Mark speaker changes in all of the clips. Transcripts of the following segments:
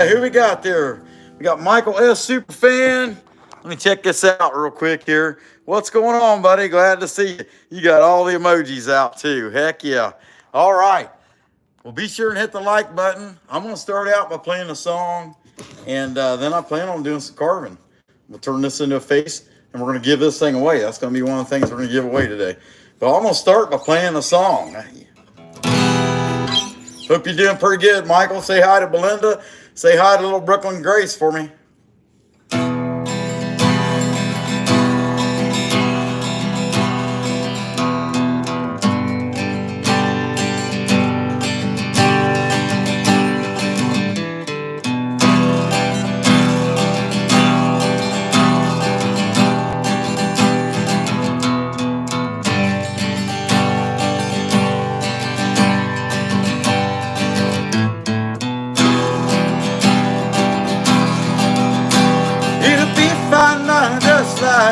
Speaker 1: Who we got there? We got Michael S. Superfan. Let me check this out real quick here. What's going on, buddy? Glad to see you. You got all the emojis out too. Heck yeah. All right. Well, be sure and hit the like button. I'm going to start out by playing a song, and then I plan on doing some carving. We'll turn this into a face, and we're going to give this thing away. That's going to be one of the things we're going to give away today. But I'm going to start by playing a song. Hope you're doing pretty good, Michael. Say hi to Belinda. Say hi to little Brooklyn Grace for me.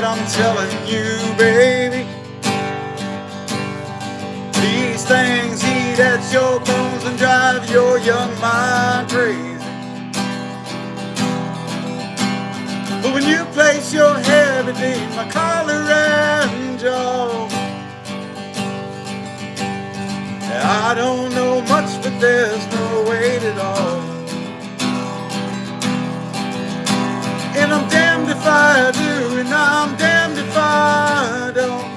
Speaker 1: I'm telling you, baby, these things eat at your bones and drive your young mind crazy. But when you place your head beneath my collar and jaw, I don't know much, but there's no weight at all. And I'm damned if I do, and I'm damned if I don't.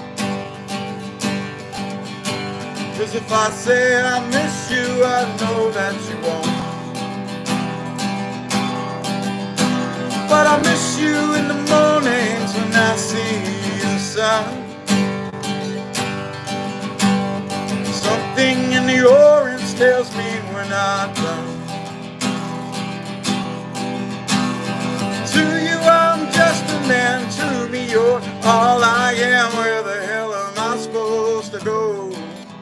Speaker 1: 'Cause if I say I miss you, I know that you won't. But I miss you in the mornings when I see the sun. Something in the orange tells me we're not done. Man, to me you're all I am. Where the hell am I supposed to go?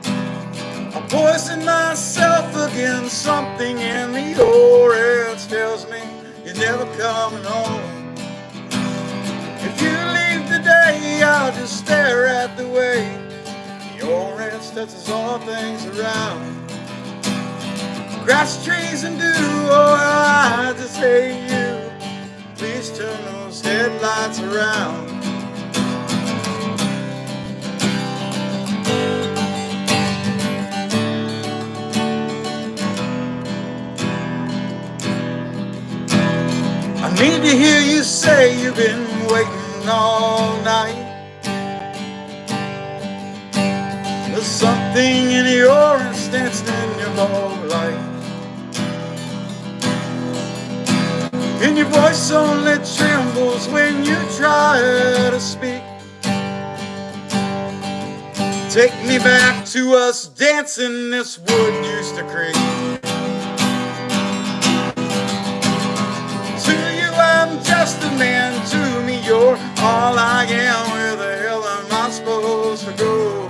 Speaker 1: I poison myself against something in the orange tells me you're never coming home. If you leave today, I'll just stare at the way the orange touches all things around. Grass, trees, and dew, oh, I just hate you. Please turn those headlights around. I need to hear you say you've been waiting all night. There's something in the orange dancing in your low light. And your voice only trembles when you try to speak. Take me back to us dancing this wood used to creak. To you I'm just a man, to me you're all I am. Where the hell am I supposed to go?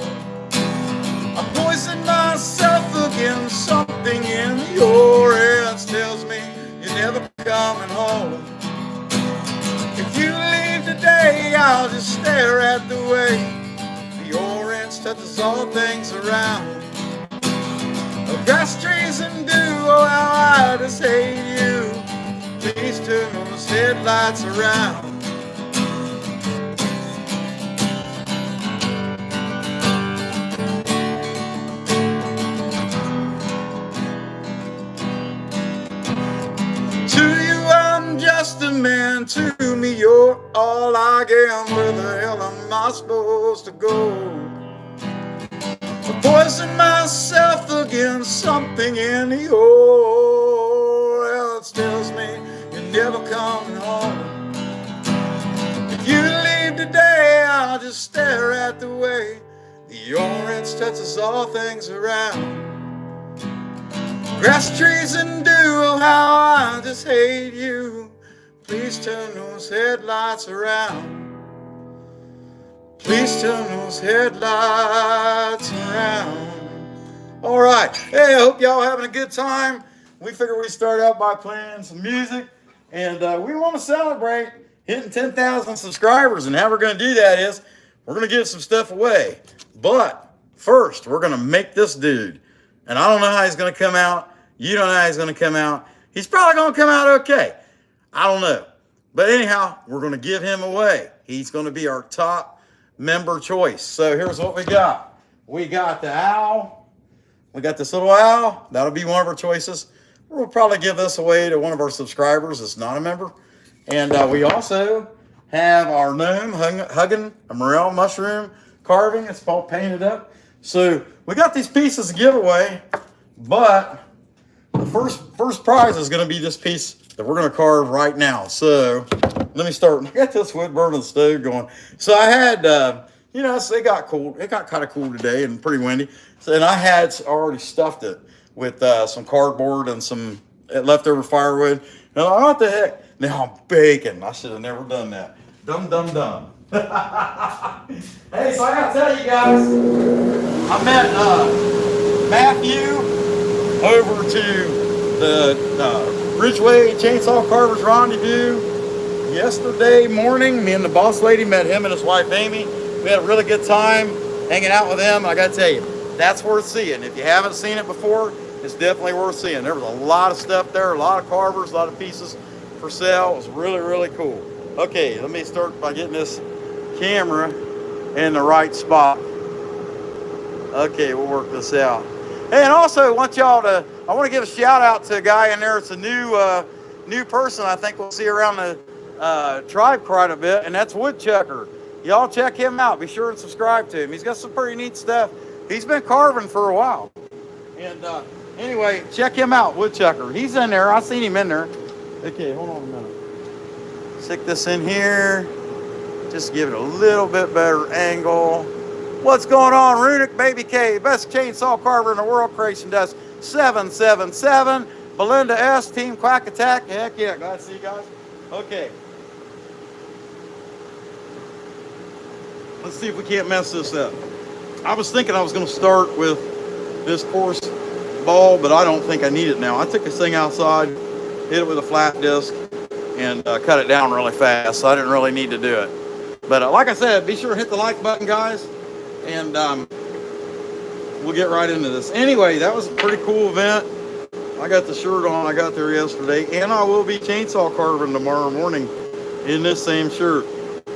Speaker 1: I poison myself against something in the orange tells me you're never coming home. If you leave today, I'll just stare at the way the orange touches all things around. Oh, grass, trees, and dew, oh, how I just hate you. Please turn those headlights around. Just a man, to me you're all I am. Where the hell am I supposed to go? I poison myself against something in the oil tells me you're never coming home. If you leave today, I'll just stare at the way the orange touches all things around. Grass, trees, and dew, oh, how I just hate you. Please turn those headlights around. Please turn those headlights around. All right. Hey, I hope y'all having a good time. We figured we'd start out by playing some music. And we want to celebrate hitting 10,000 subscribers. And how we're going to do that is we're going to give some stuff away. But first, we're going to make this dude. And I don't know how he's going to come out. You don't know how he's going to come out. He's probably going to come out okay. I don't know. But anyhow, we're going to give him away. He's going to be our top member choice. So here's what we got. We got the owl. We got this little owl. That'll be one of our choices. We'll probably give this away to one of our subscribers that's not a member. And we also have our gnome hugging a morel mushroom carving. It's all painted up. So we got these pieces to give away, but the first prize is going to be this piece that we're going to carve right now. So let me start. I got this wood burning stove going. So I had, so it got cool. It got kind of cool today and pretty windy. So, and I had already stuffed it with some cardboard and some leftover firewood. And I what the heck? Now I'm baking. I should have never done that. Dumb. Hey, so I got to tell you guys, I met Matthew over to the Ridgeway Chainsaw Carvers Rendezvous yesterday morning. Me and the boss lady met him and his wife Amy. We had a really good time hanging out with them. I got to tell you, that's worth seeing. If you haven't seen it before, it's definitely worth seeing. There was a lot of stuff there, a lot of carvers, a lot of pieces for sale. It was really, really cool. Okay, let me start by getting this camera in the right spot. Okay, we'll work this out. Hey, and also I want to give a shout out to a guy in there. It's a new person I think we'll see around the tribe quite a bit, and that's Woodchucker. Y'all check him out. Be sure and subscribe to him. He's got some pretty neat stuff. He's been carving for a while. And anyway, check him out, Woodchucker. He's in there. I seen him in there. Okay, hold on a minute. Stick this in here. Just give it a little bit better angle. What's going on, Runic Baby K? Best chainsaw carver in the world, creation desk 777. Belinda S, Team Quack Attack. Heck yeah, glad to see you guys. Okay. Let's see if we can't mess this up. I was thinking I was going to start with this coarse ball, but I don't think I need it now. I took this thing outside, hit it with a flat disc, and cut it down really fast, so I didn't really need to do it. But like I said, be sure to hit the like button, guys, and we'll get right into this. Anyway, that was a pretty cool event. I got the shirt on. I got there yesterday, and I will be chainsaw carving tomorrow morning in this same shirt.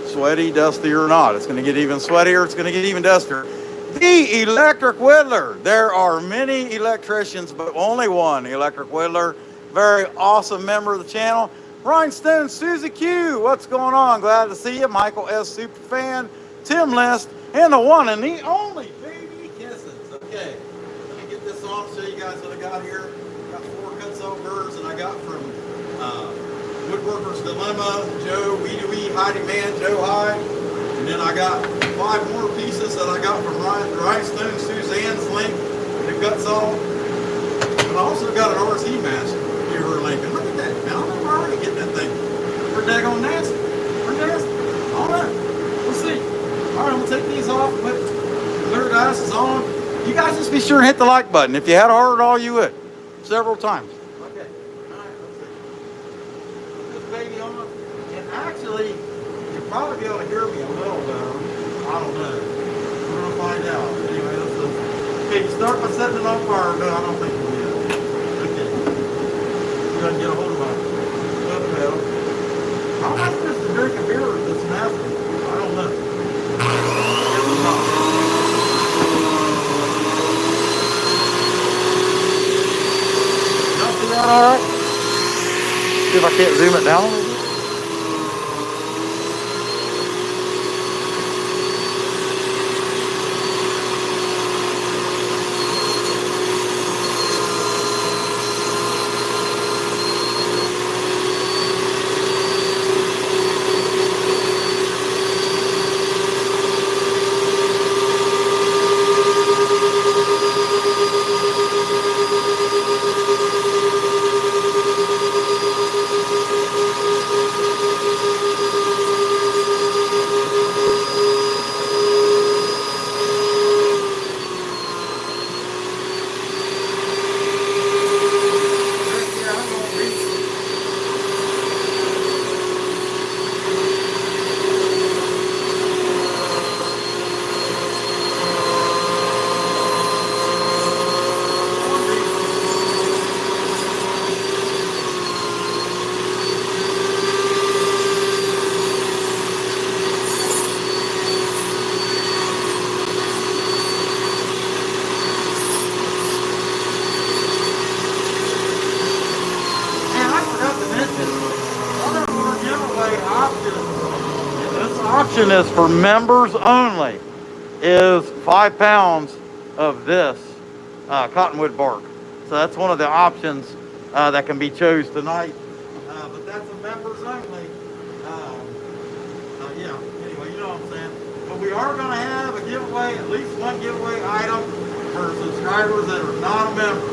Speaker 1: Sweaty, dusty or not. It's going to get even sweatier. It's going to get even dustier. The Electric Whittler. There are many electricians, but only one Electric Whittler. Very awesome member of the channel. Rhinestone Susie Q. What's going on? Glad to see you. Michael S. Superfan. Tim List. And the one and the only Baby Kisses. Okay. Let me get this on. Show you guys what I got here. Got 4 cuts overs, and I got from Woodworker's Dilemma, Joe, Wee Heidi Man, Joe Hyde. And then I got 5 more pieces that I got from Rhinestone Suzanne's link. The cuts off. And I also got an RC mask. Give her a link. And look at that. Now I'm already getting that thing. We're daggone nasty. We're nasty. All right. We'll see. All right, we'll take these off. Put clear dice is on. You guys just be sure and hit the like button. If you had a heart at all, you would. Several times. Okay. All right, let's see. Put this baby on. And actually, you'll probably be able to hear me a little better. I don't know. We're going to find out. Anyway, let's see. Okay, you start by setting it on fire. No, I don't think we'll do it. Okay. Go ahead and get a hold of my foot pedal. How am I supposed to drink a beer with this mask? I don't know. All right. See if I can't zoom it down a little bit.
Speaker 2: option is for members only is 5 pounds of this cottonwood bark. So that's one of the options that can be chose tonight. But that's a members only. Yeah, anyway, you know what I'm saying. But we are going to have a giveaway, at least one giveaway item for subscribers that are not a member.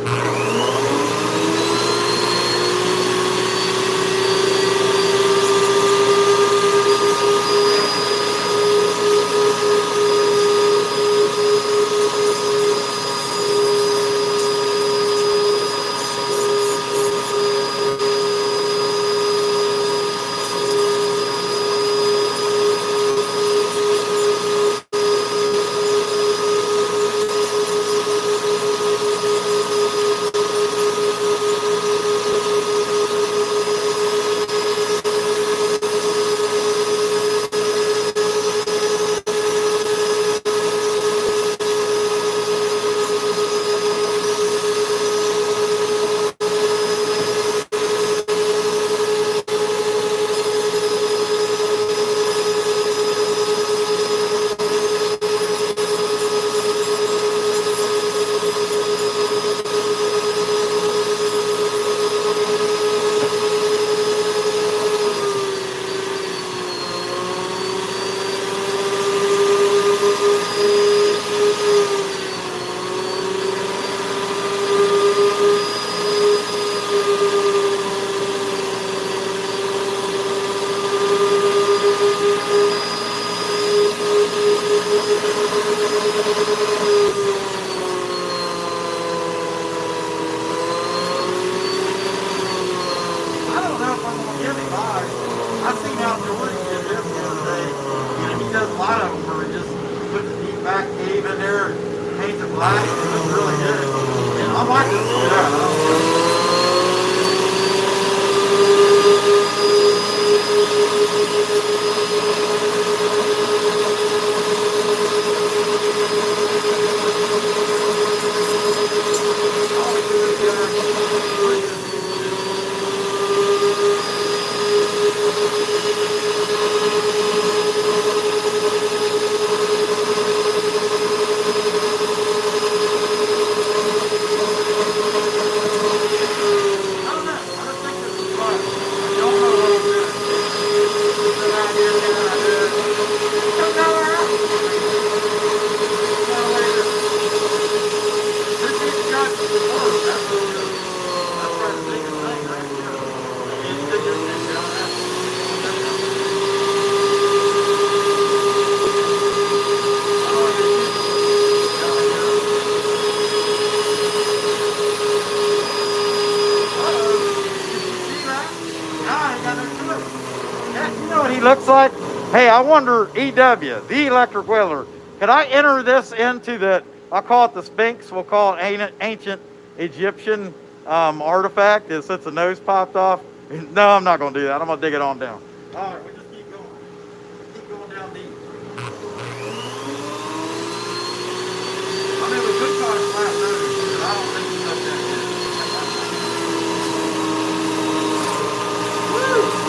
Speaker 2: I seen how Jordan did this the other day. You know, he does a lot of them where he just puts a deep back cave in there and paints it black. It looks really good. And I like this. He looks like. Hey, I wonder, EW, the electric wheeler, could I enter this into the, I'll call it the Sphinx, we'll call it ancient Egyptian artifact, since the nose popped off? No, I'm not going to do that. I'm going to dig it on down. All right, we just keep going. Keep going down deep. I mean, we could call it flat nose, but I don't think it's up that good. Woo!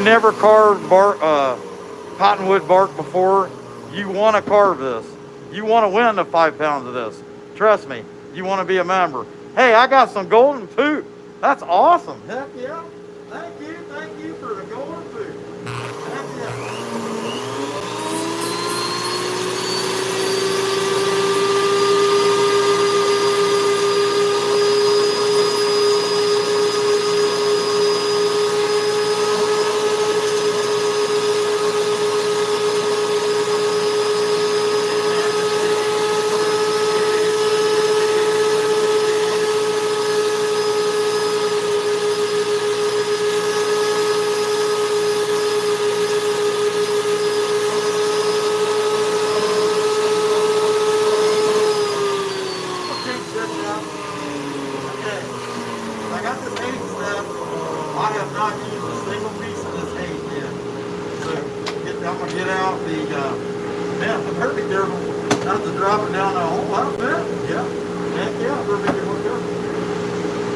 Speaker 2: you've never carved cottonwood bark before, you want to carve this. You want to win the 5 pounds of this. Trust me, you want to be a member. Hey, I got some golden poop. That's awesome. Heck yeah. Thank you for the golden poop. Heck yeah.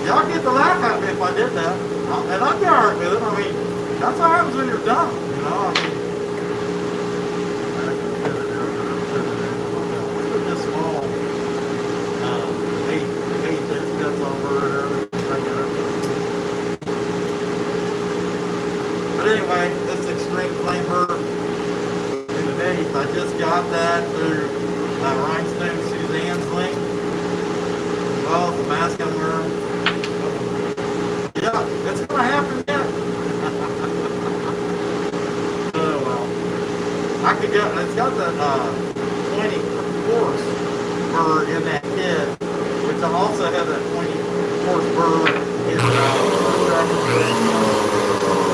Speaker 2: Y'all get the laugh at me if I did that. And I'd be alright with it. I mean, that's what happens when you're done. You know, I mean. Look at this small 8-inch cuts over it. But anyway, this extreme flavor in the base, I just got that through Rhinestone Suzanne's link. Well, the mask I'm wearing. Yeah, it's gonna happen yet. Oh well. I could get. It's got the 20 horse bird in that kit, which I also have that 20 horse bird in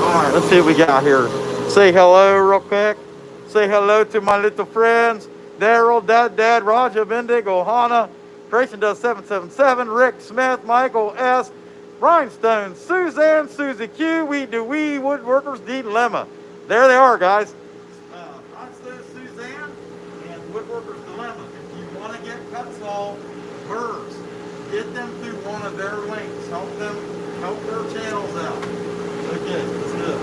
Speaker 2: All right, let's see what we got here. Say hello real quick. Say hello to my little friends. Daryl, Dad, Roger, Bendig, Ohana, Creation Does 777, Rick Smith, Michael S., Rhinestone, Suzanne, Susie Q, We Do We, Woodworkers Dilemma. There they are, guys. Rhinestone, Suzanne, and Woodworkers Dilemma. If you want to get Cutsall birds, get them through one of their links. Help their channels out. Okay, let's do it.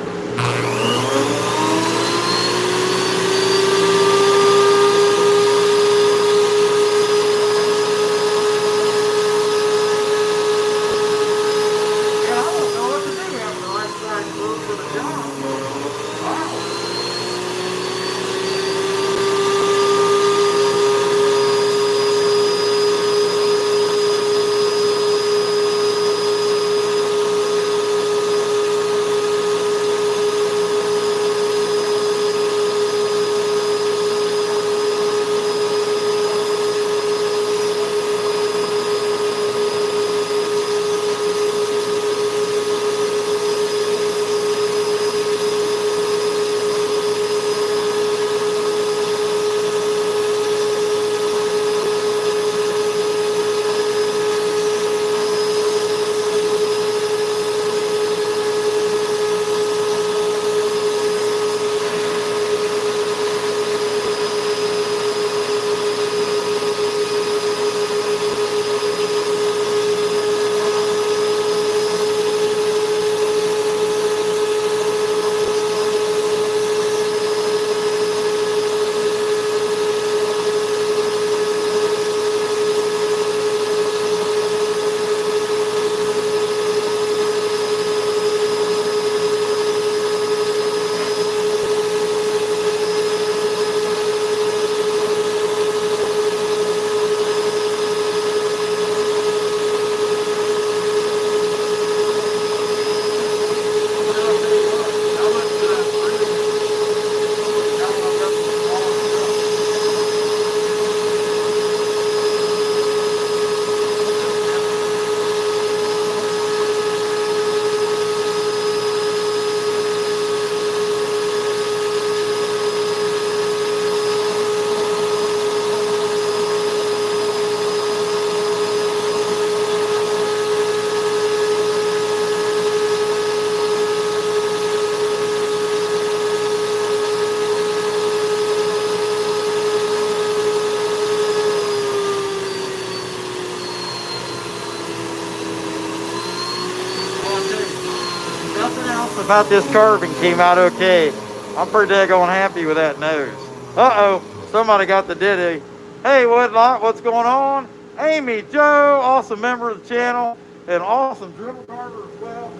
Speaker 2: about this carving came out okay. I'm pretty daggone happy with that nose. Uh-oh, somebody got the ditty. Hey, Woodlock, what's going on? Amy, Joe, awesome member of the channel, and awesome dribble carver as well.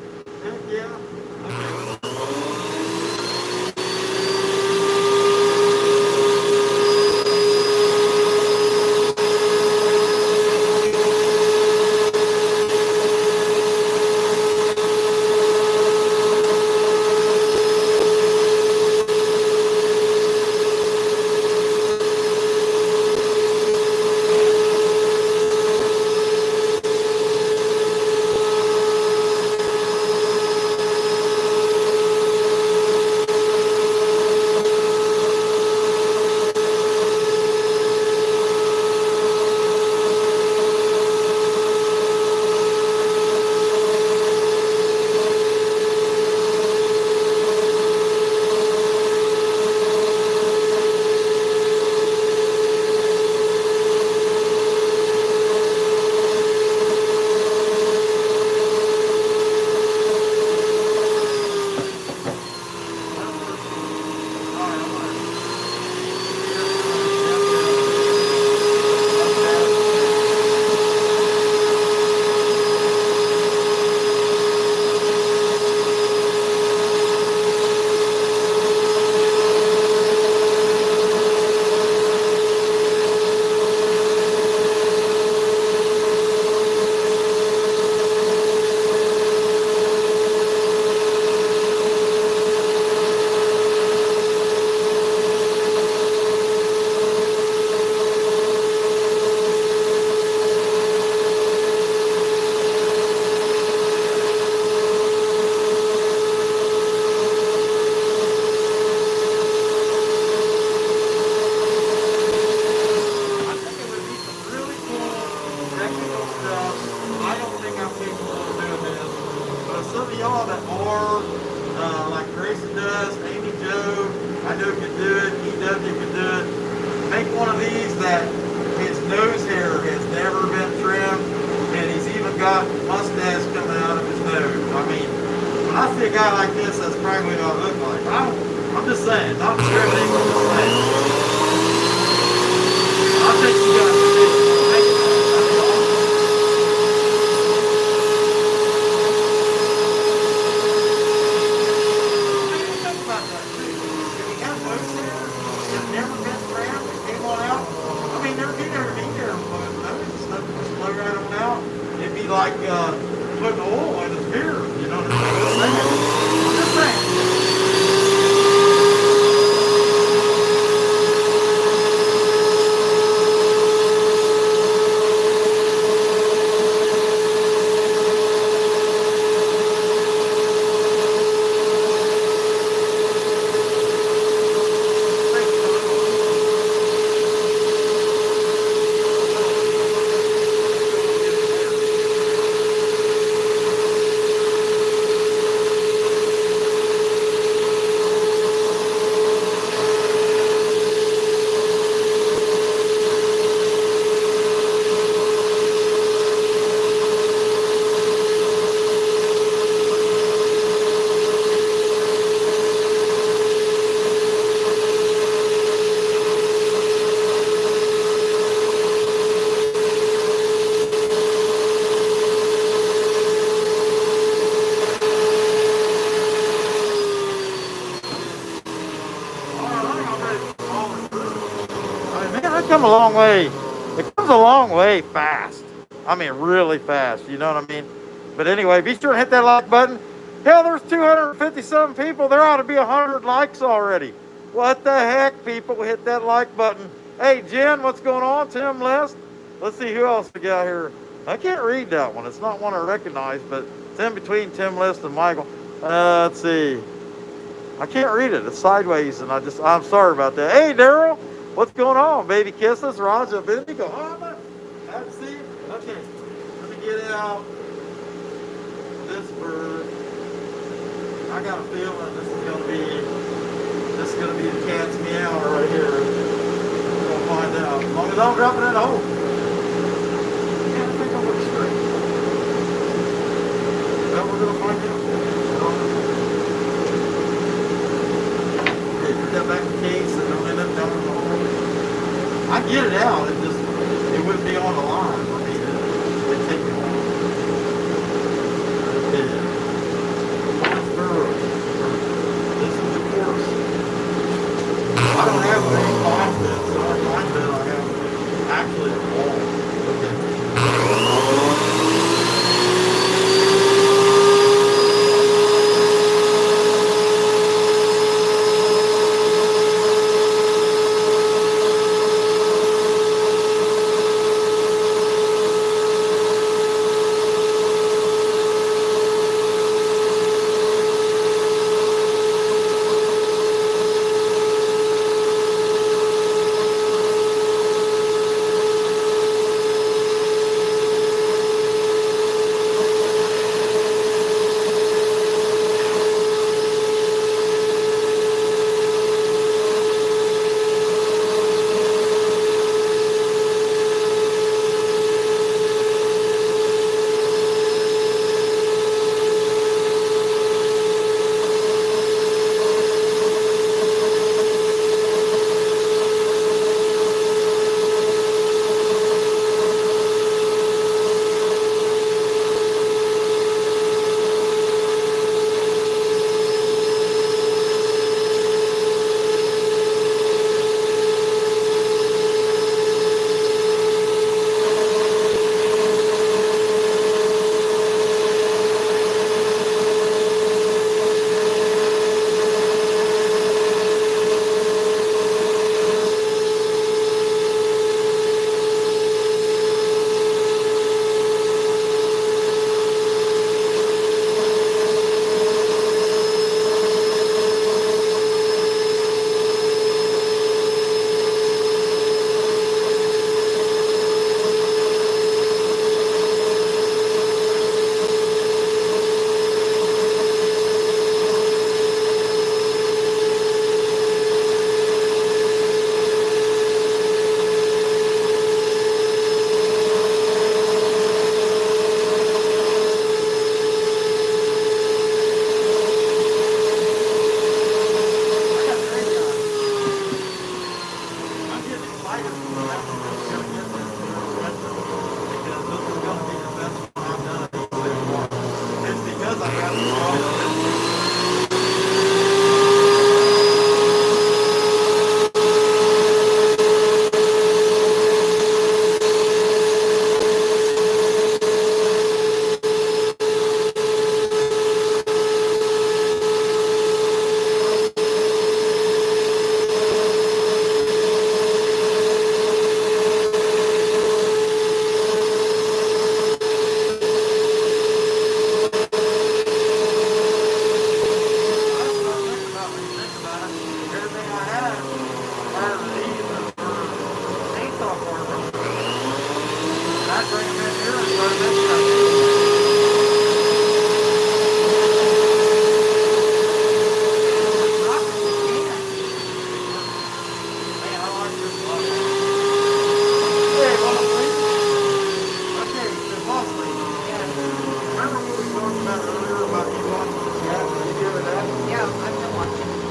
Speaker 2: Heck yeah. Come a long way. It comes a long way fast. I mean, really fast. You know what I mean? But anyway, be sure to hit that like button. Hell, there's 257 people. There ought to be 100 likes already. What the heck, people? Hit that like button. Hey, Jen, what's going on? Tim List. Let's see who else we got here. I can't read that one. It's not one I recognize, but it's in between Tim List and Michael. Let's see. I can't read it. It's sideways, and I'm sorry about that. Hey, Daryl. What's going on, baby kisses? Raja, Bendigo, have a seat. Okay, let me get out this bird. I got a feeling this is gonna be the cat's meow right here. We're gonna find out. As long as I don't drop it in the hole. Yeah, I think I'll look straight. Well, we're gonna find out. get it out. It wouldn't be on the line. I mean, it'd take me a while. Okay. This is the course. I don't have any climb bit, so our climb bit I have actually a wall. Okay.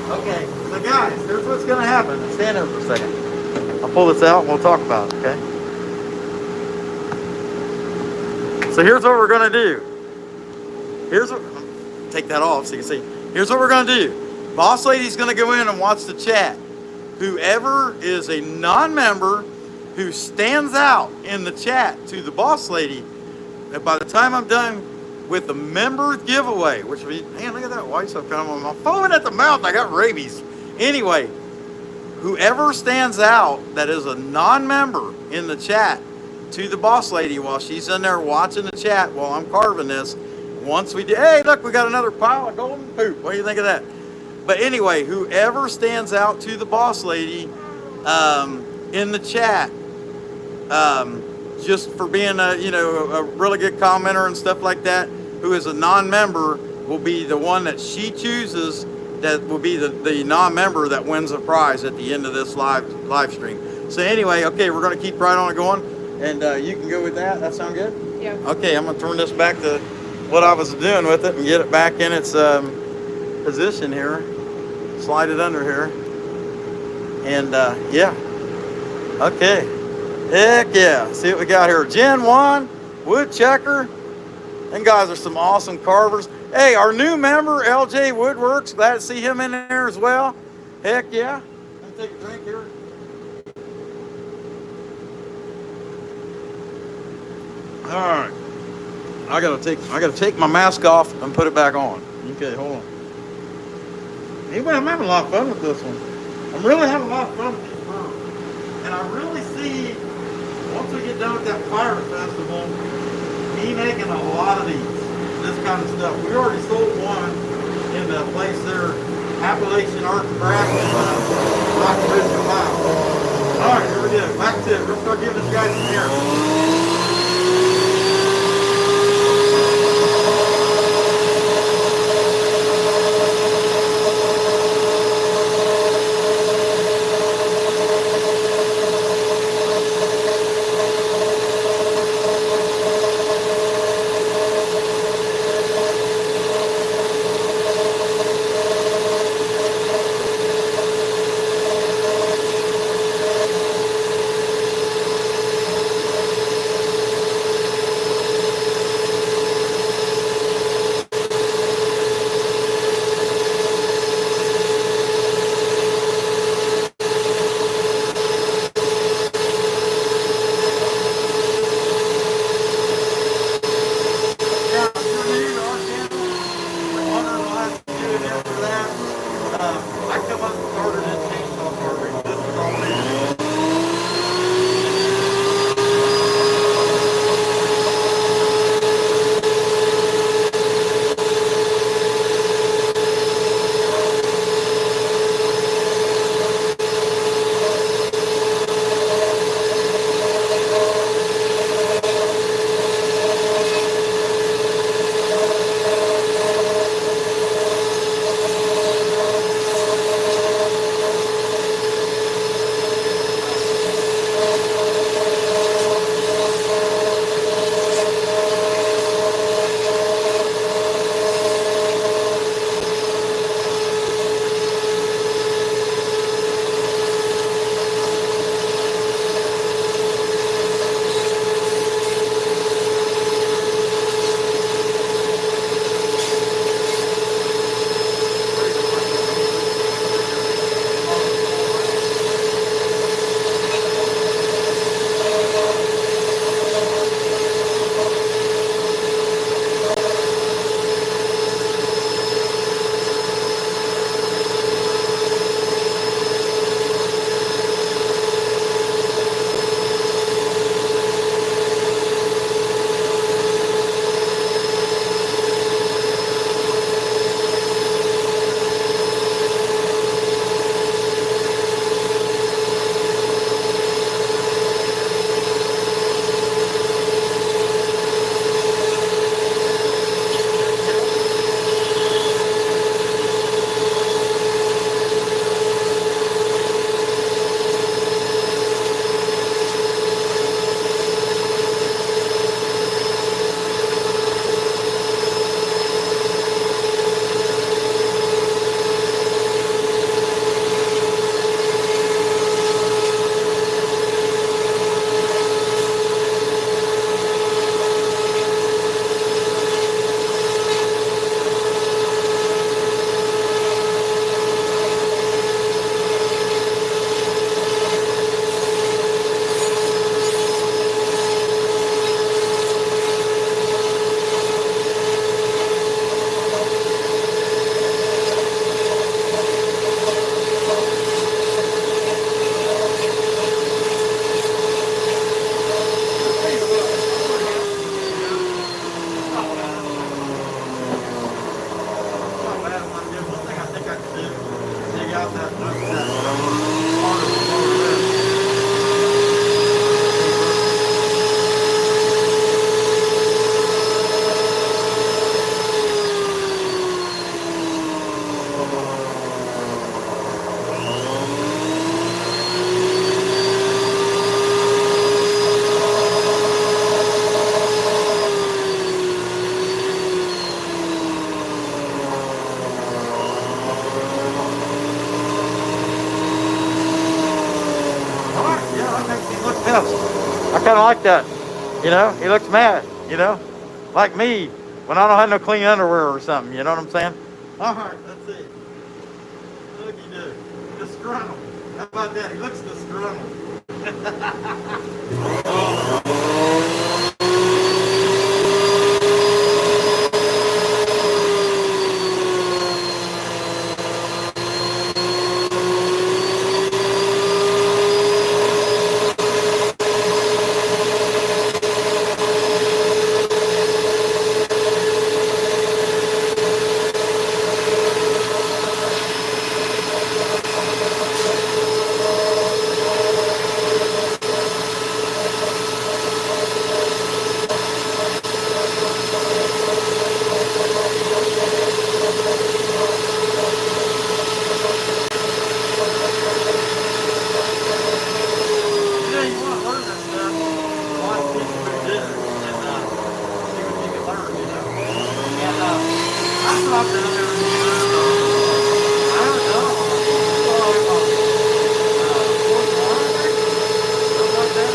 Speaker 2: Okay, so guys, here's what's going to happen. Stand there for a second. I'll pull this out and we'll talk about it, okay? So here's what we're going to do. Take that off so you can see. Here's what we're going to do. Boss Lady's going to go in and watch the chat. Whoever is a non-member who stands out in the chat to the Boss Lady, and by the time I'm done with the member giveaway, which will be, man, look at that white stuff coming on my phone at the mouth. I got rabies. Anyway, whoever stands out that is a non-member in the chat to the Boss Lady while she's in there watching the chat while I'm carving this, once we do, hey, look, we got another pile of golden poop. What do you think of that? But anyway, whoever stands out to the Boss Lady in the chat, just for being a really good commenter and stuff like that, who is a non-member, will be the one that she chooses that will be the non-member that wins a prize at the end of this live stream. So anyway, okay, we're going to keep right on going, and you can go with that. That sound good?
Speaker 3: Yeah.
Speaker 2: Okay, I'm going to turn this back to what I was doing with it and get it back in its position here. Slide it under here, and yeah. Okay. Heck yeah. See what we got here. Gen 1, woodchecker. And guys are some awesome carvers. Hey, our new member, LJ Woodworks, glad to see him in there as well. Heck yeah. Let me take a drink here. All right. I gotta take my mask off and put it back on. Okay, hold on. Anyway, I'm having a lot of fun with this one. I'm really having a lot of fun with these birds. And I really see, once we get done with that pirate festival, me making a lot of these. This kind of stuff. We already sold one in the place there, Appalachian Art and Craft in Rock Ridge, Ohio. All right, here we go. Back to it. We'll start giving this guy some air. I kind of like that. You know, he looks mad. You know, like me when I don't have no clean underwear or something. You know what I'm saying? All right, let's see. Look, he do. Disgruntled. How about that? He looks disgruntled. Yeah, you want to learn this stuff. Watch people who did it and see what you can learn, you know. And that's what I've done every year. I don't know. Fourth one, I think, something like that.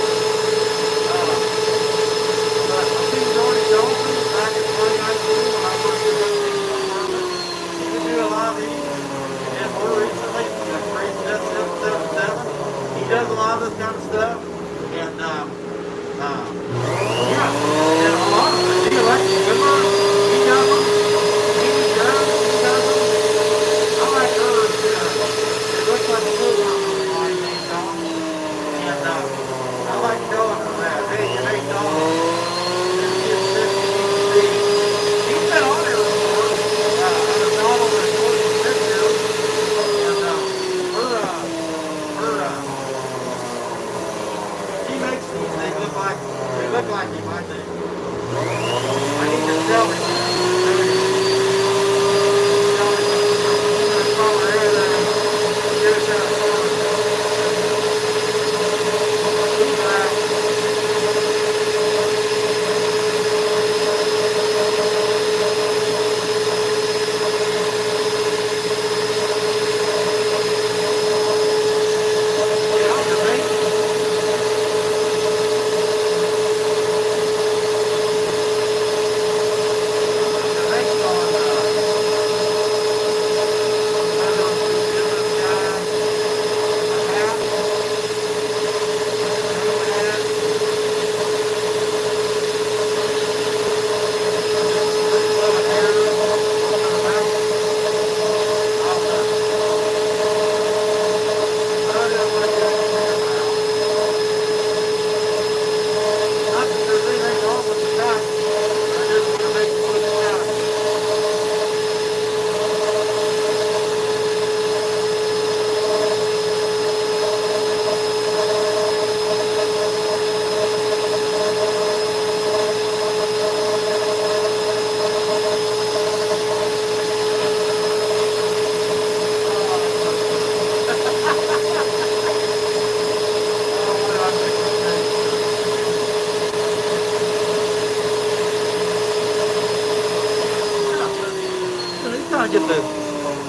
Speaker 2: But I seen Jordy Dolphin back in 2019 when I first did that thing on apartment. He would do a lot of these. And more recently, the Crazy Death 777. He does a lot of this kind of stuff. And yeah, and a lot of it. He likes Swimmer. He does them. Amy Jones, he does them. I like hers. It looks like a little one on the line named Dawn. And I like telling her that. Hey, you made Dawn. And she is 50 He's been on there before. Under Donald and Jordan Smith here. And she makes these things look like him, I think. I need to tell him.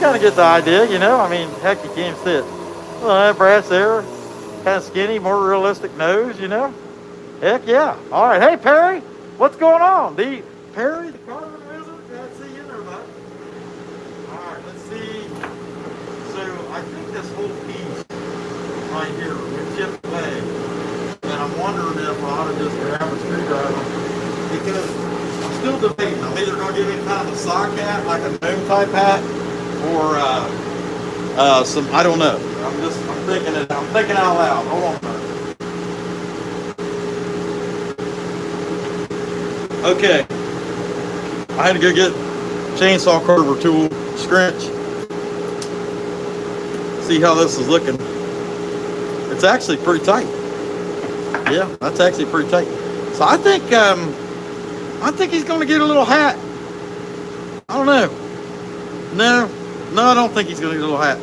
Speaker 2: Kind of get the idea, you know. I mean, heck, you can't see it. Well, that brass there, kind of skinny, more realistic nose, you know. Heck yeah. All right, hey Perry, what's going on? Perry, the carving wizard. Glad to see you there, bud. All right, let's see. So I think this whole piece right here would chip away, and I'm wondering if I ought to just grab a screwdriver because I'm still debating. I'm either going to give him kind of a sock hat, like a gnome type hat, or some, I don't know. I'm thinking out loud. Hold on a minute. Okay. I had to go get chainsaw carver tool, scrunch. See how this is looking. It's actually pretty tight. Yeah, that's actually pretty tight. So I think he's going to get a little hat. I don't know. No, I don't think he's going to get a little hat.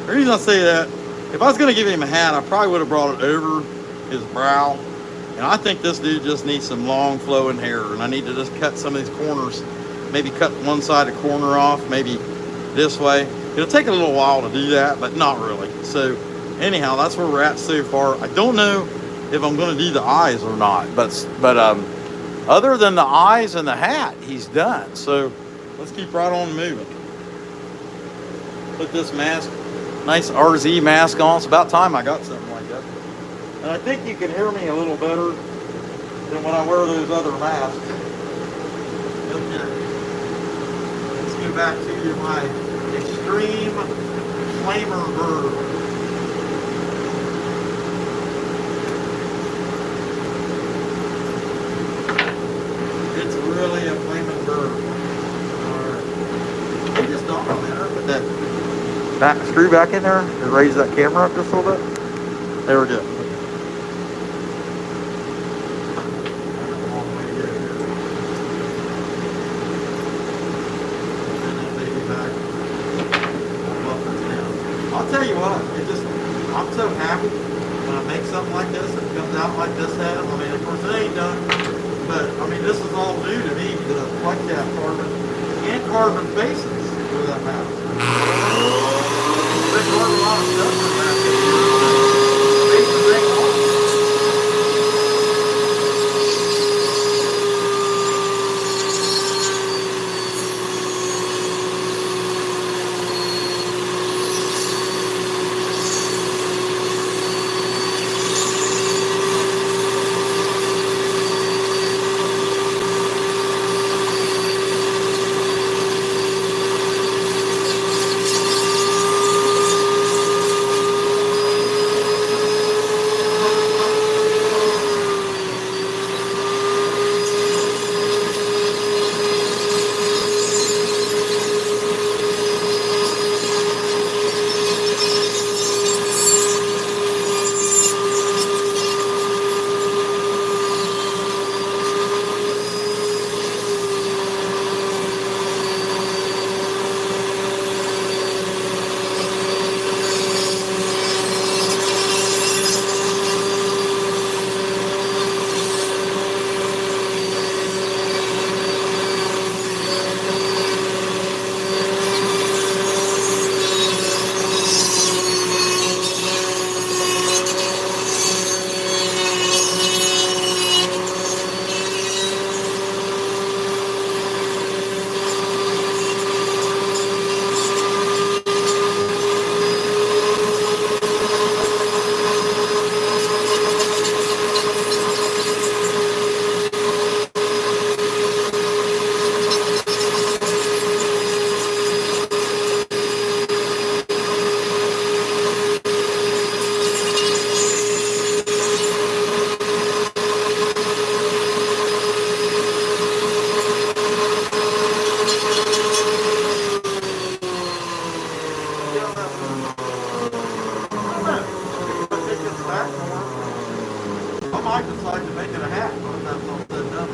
Speaker 2: The reason I say that, if I was going to give him a hat, I probably would have brought it over his brow. And I think this dude just needs some long flowing hair. And I need to just cut some of these corners. Maybe cut one side of the corner off. Maybe this way. It'll take a little while to do that, but not really. So anyhow, that's where we're at so far. I don't know if I'm going to do the eyes or not. But other than the eyes and the hat, he's done. So let's keep right on moving. Put this mask, nice RZ mask on. It's about time I got something like that. And I think you can hear me a little better than when I wear those other masks. Okay. Let's go back to my extreme flamer bird. It's really a flaming bird. Alright. Hey, just dawned on me. Put that back screw back in there and raise that camera up just a little bit. There we go. I'll tell you what, I'm so happy when I make something like this and it comes out like this has. I mean, of course it ain't done, but I mean, this is all new to me, the flex cap carbon and carbon faces for that mouse. They carbon a lot of stuff for that. Faces ain't on. I might decide to make it a hat when that's all said and done.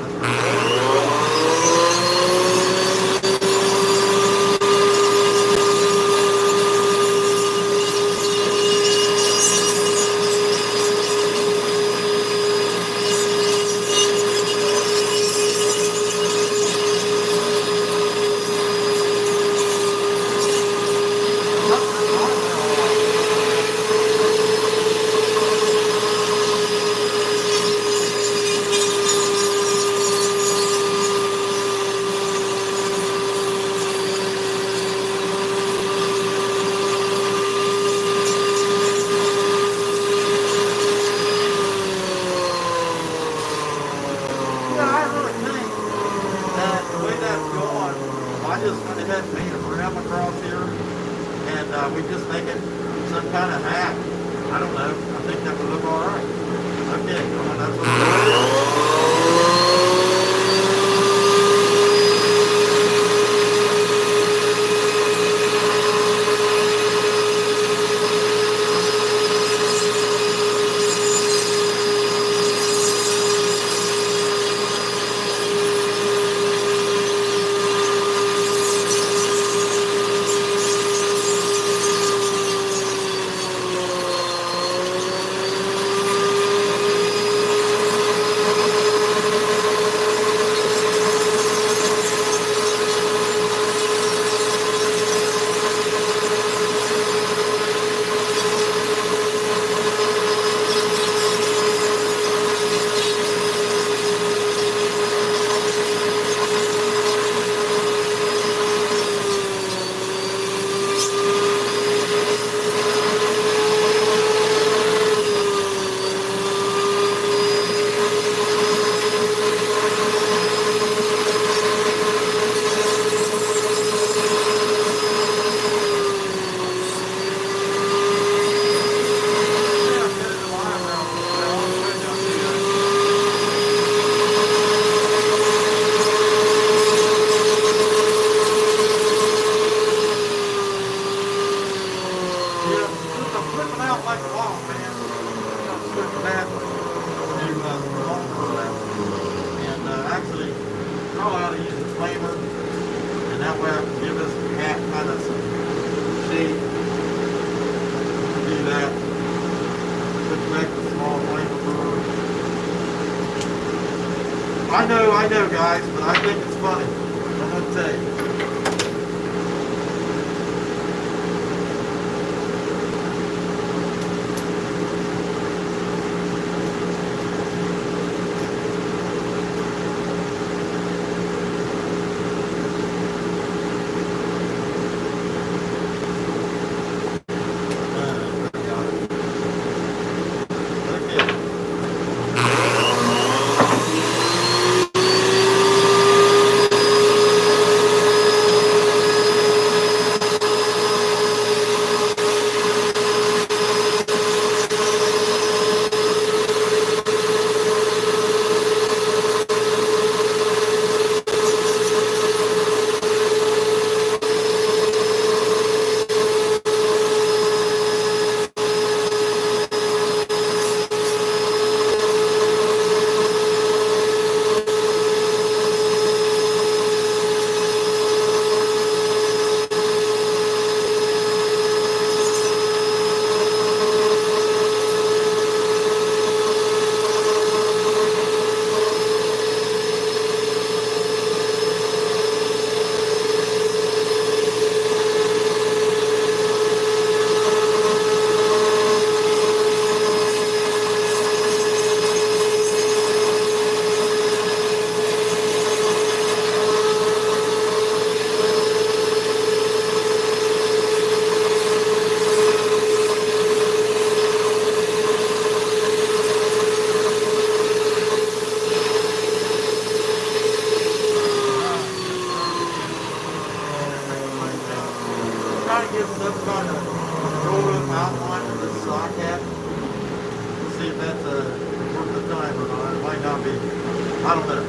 Speaker 2: I know, guys, but I think it's funny. I'm gonna tell you. Trying to get some kind of roll-up outline of this socket. Let's see if that's worth the time or not. It might not be. I don't know.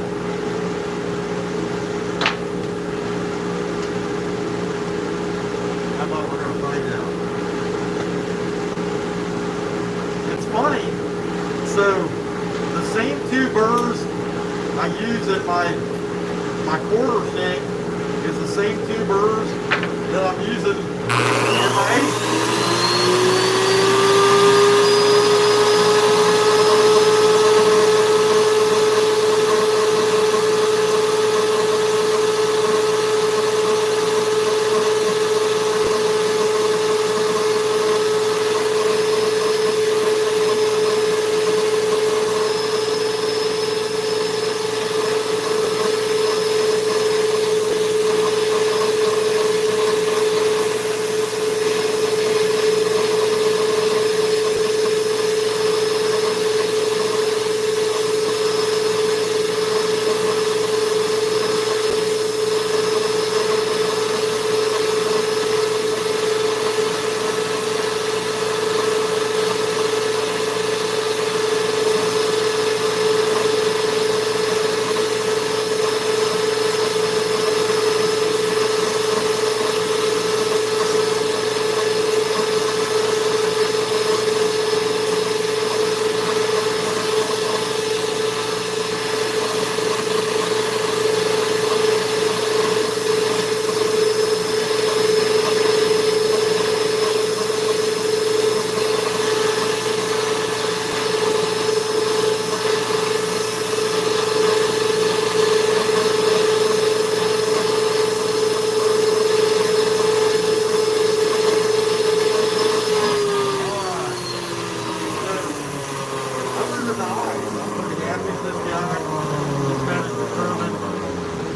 Speaker 2: How about we're going to find out? It's funny. So the same two burrs I use in my quarter shank is the same two burrs that I'm using in my eighth.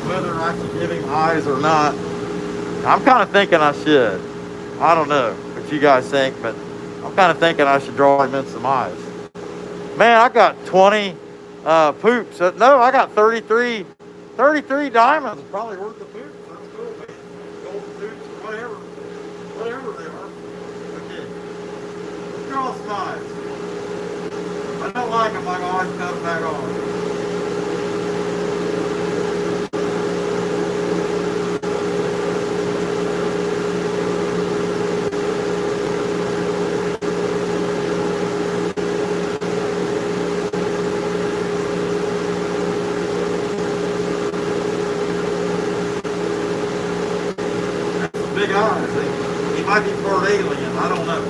Speaker 2: Whether I should give him eyes or not. I'm kind of thinking I should. I don't know what you guys think, but I'm kind of thinking I should draw him in some eyes. Man, I got 20 poops. No, I got 33 diamonds. Probably worth the poops. That's cool, man. Golden poops or whatever they are. Okay, let's draw some eyes. If I don't like them, I can always cut them back on. Big eyes. He might be part alien. I don't know.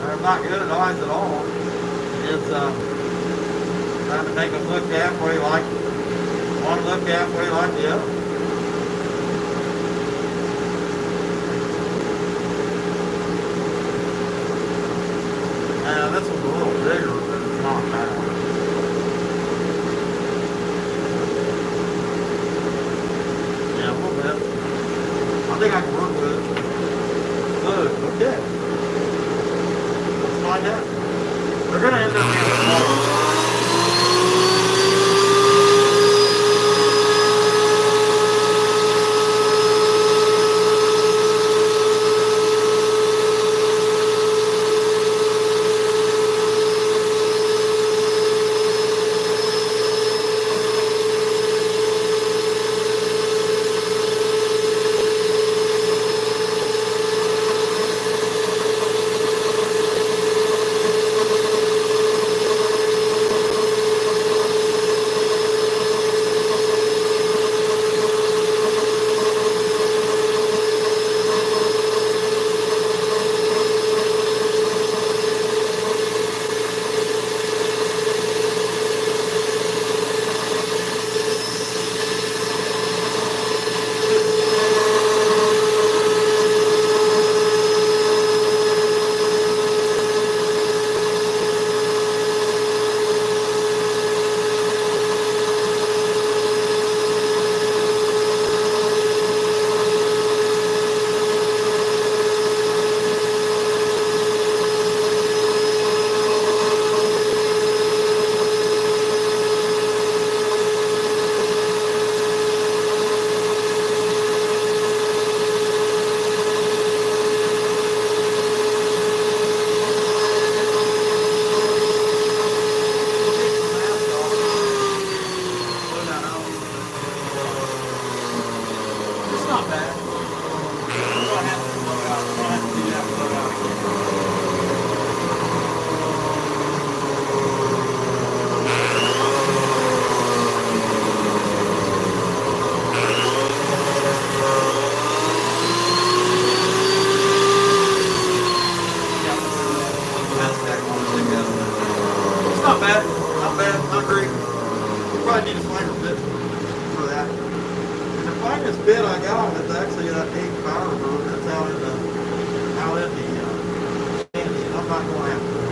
Speaker 2: They're not good at eyes at all. It's trying to make them look halfway like one look halfway like the other. Now this one's a little bigger, but it's not bad. Yeah, a little bit. I think I can work with it. Good, okay. Let's find out. They're gonna end up being small. Not bad, not bad, not great. Probably need a finer bit for that. And the finest bit I got is actually that 8 power bird that's out in the canyon. I'm not going after it.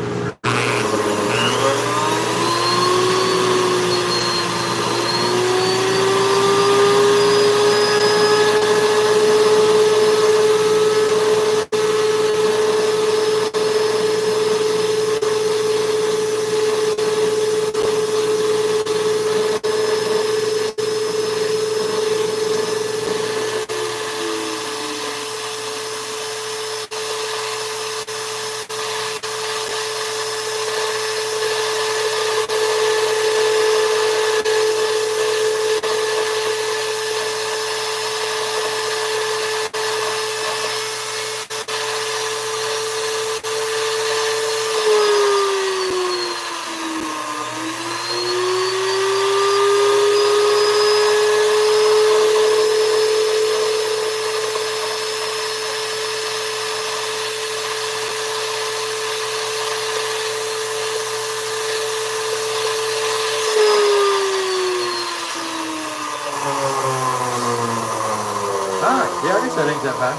Speaker 2: Alright, yeah, I guess that ain't that bad.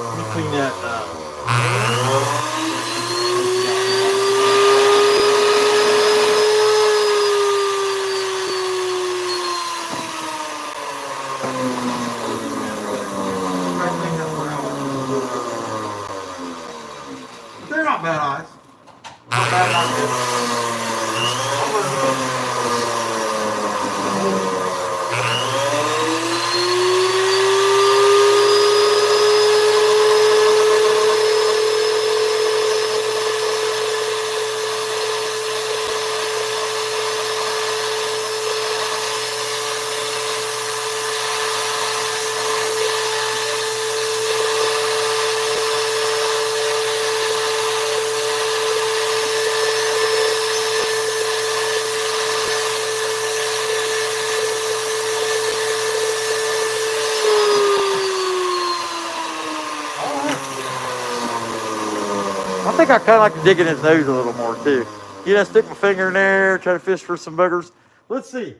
Speaker 2: Let me clean that But they're not bad eyes. Not bad, not good. think I kind of like to dig in his nose a little more too. You know, stick my finger in there, try to fish for some boogers. Let's see.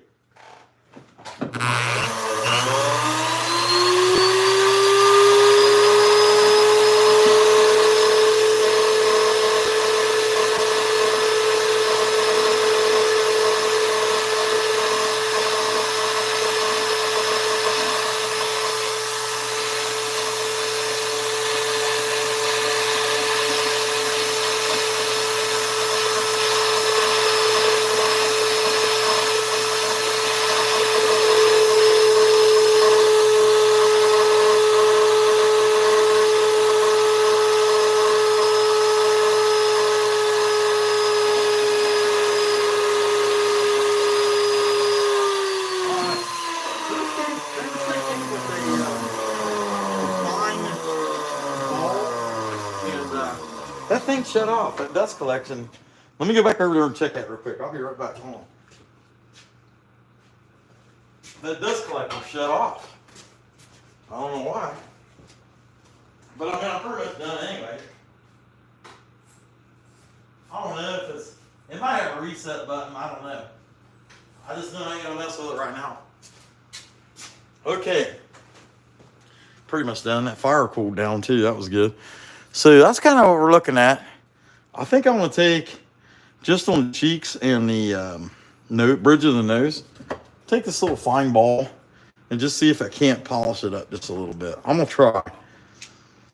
Speaker 2: That thing shut off, that dust collection. Let me go back over there and check that real quick. I'll be right back. Hold on. That dust collector shut off. I don't know why. But I mean, I'm pretty much done anyway. I don't know if it might have a reset button, I don't know. I just know I ain't gonna mess with it right now. Okay. Pretty much done. That fire cooled down too, that was good. So that's kind of what we're looking at. I think I'm going to take, just on the cheeks and the bridge of the nose, take this little fine ball and just see if I can't polish it up just a little bit. I'm going to try.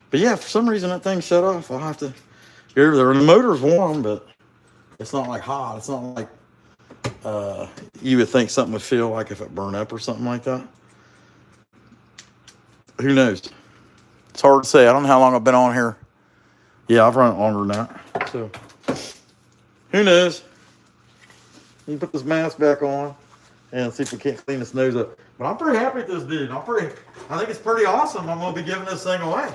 Speaker 2: But yeah, for some reason that thing shut off. I'll have to get over there. The motor's warm, but it's not like hot. It's not like you would think something would feel like if it burned up or something like that. Who knows? It's hard to say. I don't know how long I've been on here. Yeah, I've run it longer than that. So, who knows? You can put this mask back on and see if we can't clean this nose up. But I'm pretty happy with this dude. I think it's pretty awesome. I'm going to be giving this thing away.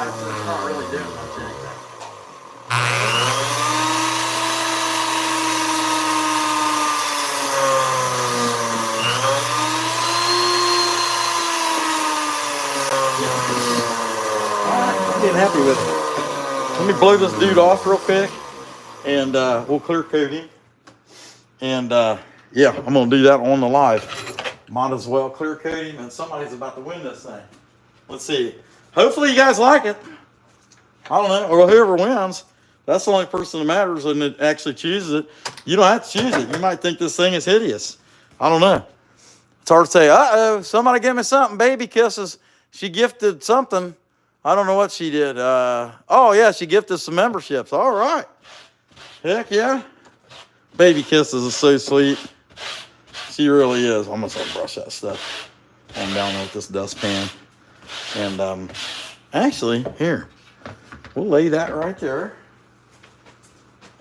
Speaker 2: It's not really doing much anything. I'm getting happy with it. Let me blow this dude off real quick, and we'll clear coat him. And yeah, I'm gonna do that on the live. Might as well clear coat him, and somebody's about to win this thing. Let's see. Hopefully you guys like it. I don't know, or whoever wins, that's the only person that matters and that actually chooses it. You don't have to choose it. You might think this thing is hideous. I don't know. It's hard to say, uh-oh, somebody give me something, baby kisses. She gifted something. I don't know what she did. Oh, yeah, she gifted some memberships. All right. Heck yeah. Baby kisses is so sweet. She really is. I'm going to brush that stuff on down with this dustpan. And actually, here, we'll lay that right there.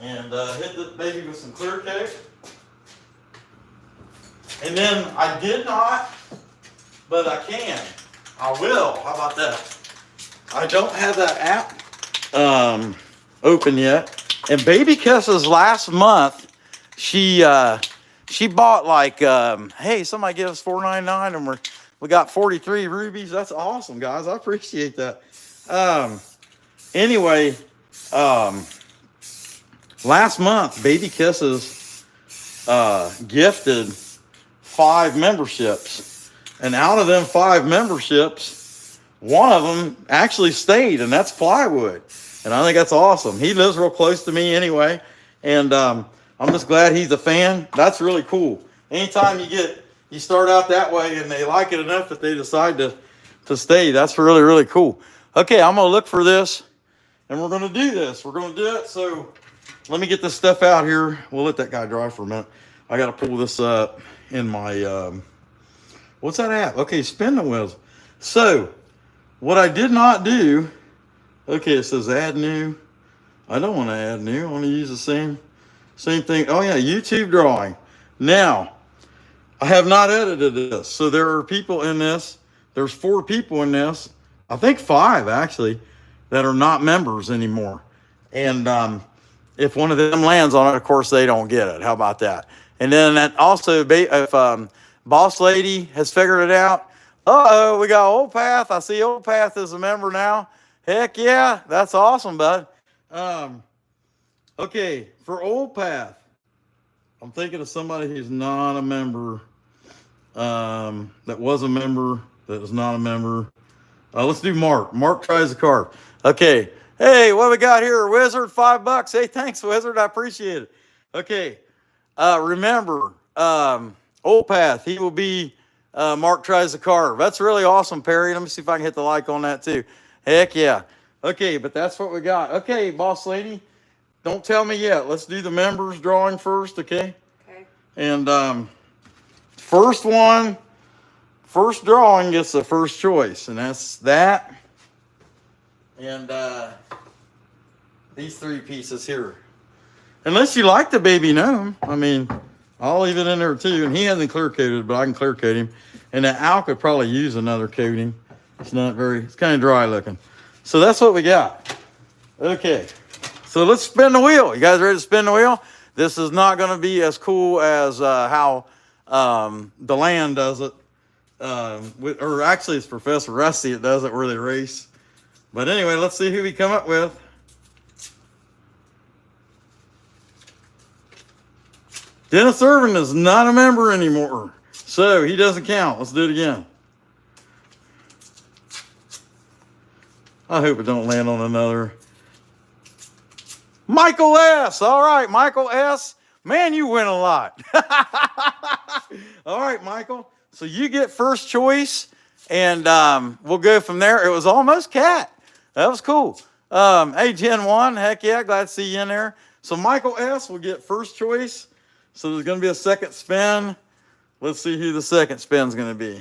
Speaker 2: And hit the baby with some clear coat. And then I did not, but I can. I will. How about that? I don't have that app open yet. And Baby Kisses last month, she bought like, hey, somebody give us $4.99 and we got 43 rubies. That's awesome, guys. I appreciate that. Anyway, last month, Baby Kisses gifted 5 memberships. And out of them 5 memberships, one of them actually stayed, and that's Plywood. And I think that's awesome. He lives real close to me anyway. And I'm just glad he's a fan. That's really cool. Anytime you start out that way and they like it enough that they decide to stay, that's really, really cool. Okay, I'm going to look for this, and we're going to do this. We're going to do it so let me get this stuff out here. We'll let that guy dry for a minute. I got to pull this up in my, what's that app? Okay, spin the wheels. So, what I did not do, okay, it says add new. I don't want to add new. I want to use the same thing. Oh yeah, YouTube drawing. Now, I have not edited this. So there are people in this. There's 4 people in this. I think 5 actually that are not members anymore. And if one of them lands on it, of course they don't get it. How about that? And then that also, if Boss Lady has figured it out. Uh-oh, we got Old Path. I see Old Path is a member now. Heck yeah, that's awesome, bud. Okay, for Old Path, I'm thinking of somebody who's not a member, that was a member, that is not a member. Let's do Mark. Mark tries the carve. Okay. Hey, what we got here? Wizard, $5. Hey, thanks, Wizard. I appreciate it. Okay. Remember, Old Path, he will be Mark tries the carve. That's really awesome, Perry. Let me see if I can hit the like on that too. Heck yeah. Okay, but that's what we got. Okay, Boss Lady, don't tell me yet. Let's do the members drawing first, okay?
Speaker 3: Okay.
Speaker 2: And first drawing gets the first choice, and that's that. And these 3 pieces here. Unless you like the baby gnome, I mean, I'll leave it in there too. And he hasn't clear coated, but I can clear coat him. And the owl could probably use another coating. It's kind of dry looking. So that's what we got. Okay, so let's spin the wheel. You guys ready to spin the wheel? This is not going to be as cool as how the land does it. Or actually it's Professor Rusty that does it where they race. But anyway, let's see who we come up with. Dennis Irvin is not a member anymore, so he doesn't count. Let's do it again. I hope it don't land on another. Michael S. All right, Michael S. Man, you win a lot. All right, Michael. So you get first choice, and we'll go from there. It was almost Cat. That was cool. Hey, Gen 1, heck yeah, glad to see you in there. So Michael S. will get first choice. So there's going to be a second spin. Let's see who the second spin's going to be.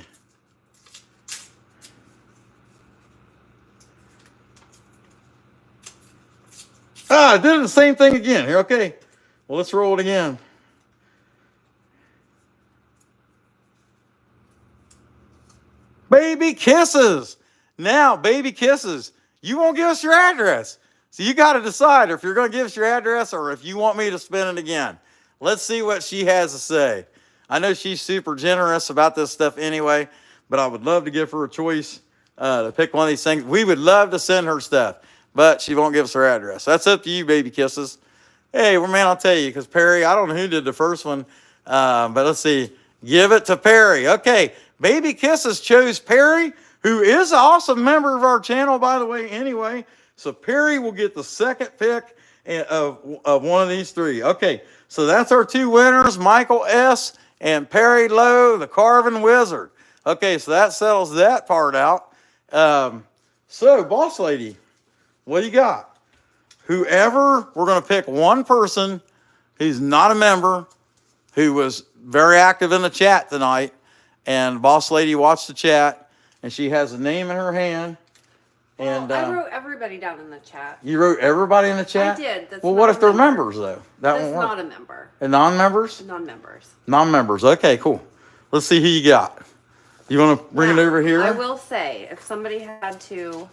Speaker 2: I did the same thing again here. Okay, well, let's roll it again. Baby Kisses. Now, Baby Kisses, you won't give us your address. So you got to decide if you're going to give us your address or if you want me to spin it again. Let's see what she has to say. I know she's super generous about this stuff anyway, but I would love to give her a choice to pick one of these things. We would love to send her stuff, but she won't give us her address. That's up to you, Baby Kisses. Hey, well, man, I'll tell you, because Perry, I don't know who did the first one, but let's see. Give it to Perry. Okay, Baby Kisses chose Perry, who is an awesome member of our channel, by the way, anyway. So Perry will get the second pick of one of these 3. Okay, so that's our 2 winners, Michael S. and Perry Lowe, the Carving Wizard. Okay, so that settles that part out. So, Boss Lady, what do you got? Whoever, we're going to pick one person who's not a member, who was very active in the chat tonight, and Boss Lady watched the chat, and she has a name in her hand. And
Speaker 3: I wrote everybody down in the chat.
Speaker 2: You wrote everybody in the chat?
Speaker 3: I did.
Speaker 2: Well, what if they're members, though?
Speaker 3: That's not a member.
Speaker 2: And non-members?
Speaker 3: Non-members.
Speaker 2: Non-members. Okay, cool. Let's see who you got. You want to bring it over here?
Speaker 3: I will say, if somebody had to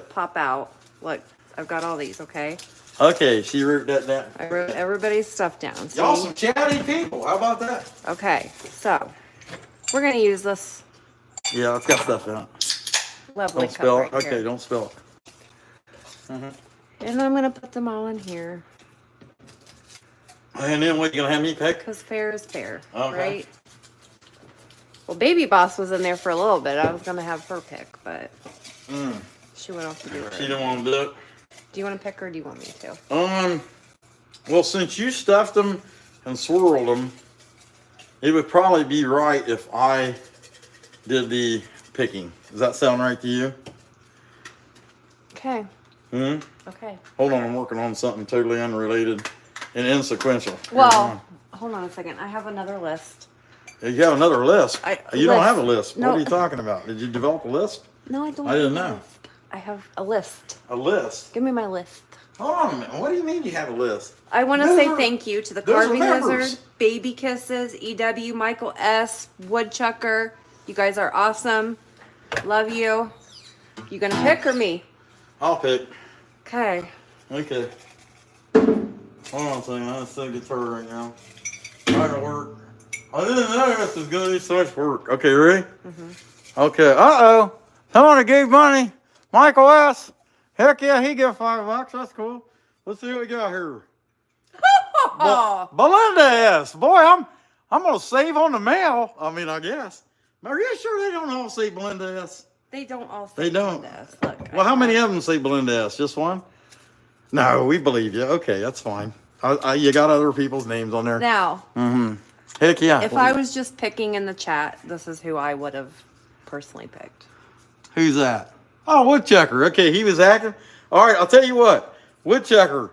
Speaker 3: pop out, look, I've got all these, okay?
Speaker 2: Okay, she wrote that down.
Speaker 3: I wrote everybody's stuff down. See?
Speaker 2: Y'all some chatty people. How about that?
Speaker 3: Okay, so we're going to use this.
Speaker 2: Yeah, it's got stuff in it.
Speaker 3: Lovely
Speaker 2: Don't spill
Speaker 3: cup
Speaker 2: it.
Speaker 3: right
Speaker 2: Okay,
Speaker 3: here.
Speaker 2: don't spill it.
Speaker 3: And I'm going to put them all in here.
Speaker 2: And then what, you going to have me pick?
Speaker 3: Because fair is fair,
Speaker 2: Okay.
Speaker 3: right? Well, Baby Boss was in there for a little bit. I was going to have her pick, but she went off to do
Speaker 2: She
Speaker 3: her.
Speaker 2: didn't want to do it.
Speaker 3: Do you want to pick her or do you want me to?
Speaker 2: Well, since you stuffed them and swirled them, it would probably be right if I did the picking. Does that sound right to you?
Speaker 3: Okay.
Speaker 2: Hmm?
Speaker 3: Okay.
Speaker 2: Hold on, I'm working on something totally unrelated. and insequential.
Speaker 3: Well, hold on a second. I have another list.
Speaker 2: You have another list. You don't have a list.
Speaker 3: No.
Speaker 2: What are you talking about? Did you develop a list?
Speaker 3: No, I don't.
Speaker 2: I didn't know.
Speaker 3: I have a list.
Speaker 2: A list?
Speaker 3: Give me my list.
Speaker 2: Hold on a minute. What do you mean you have a list?
Speaker 3: I want to say thank you to the
Speaker 2: those are
Speaker 3: Carving
Speaker 2: members.
Speaker 3: Lizard, Baby Kisses, EW, Michael S, Woodchucker. You guys are awesome. Love you. You gonna pick or me?
Speaker 2: I'll pick.
Speaker 3: Okay.
Speaker 2: Okay. Hold on a second. I'm still guitar right now. Trying to work. I didn't know this was going to be so much work. Okay, ready? Okay. Uh-oh. Someone gave money. Michael S. Heck yeah, he gave $5. That's cool. Let's see what we got here. Belinda S. Boy, I'm gonna save on the mail. I mean, I guess. Are you sure they don't all say Belinda S?
Speaker 3: They don't all say
Speaker 2: They don't.
Speaker 3: Belinda S. Look.
Speaker 2: Well, how many of them say Belinda S? Just one? No, we believe you. Okay, that's fine. You got other people's names on there.
Speaker 3: Now,
Speaker 2: Heck yeah.
Speaker 3: if I was just picking in the chat, this is who I would have personally picked.
Speaker 2: Who's that? Oh, Woodchucker. Okay, he was active. All right, I'll tell you what. Woodchucker.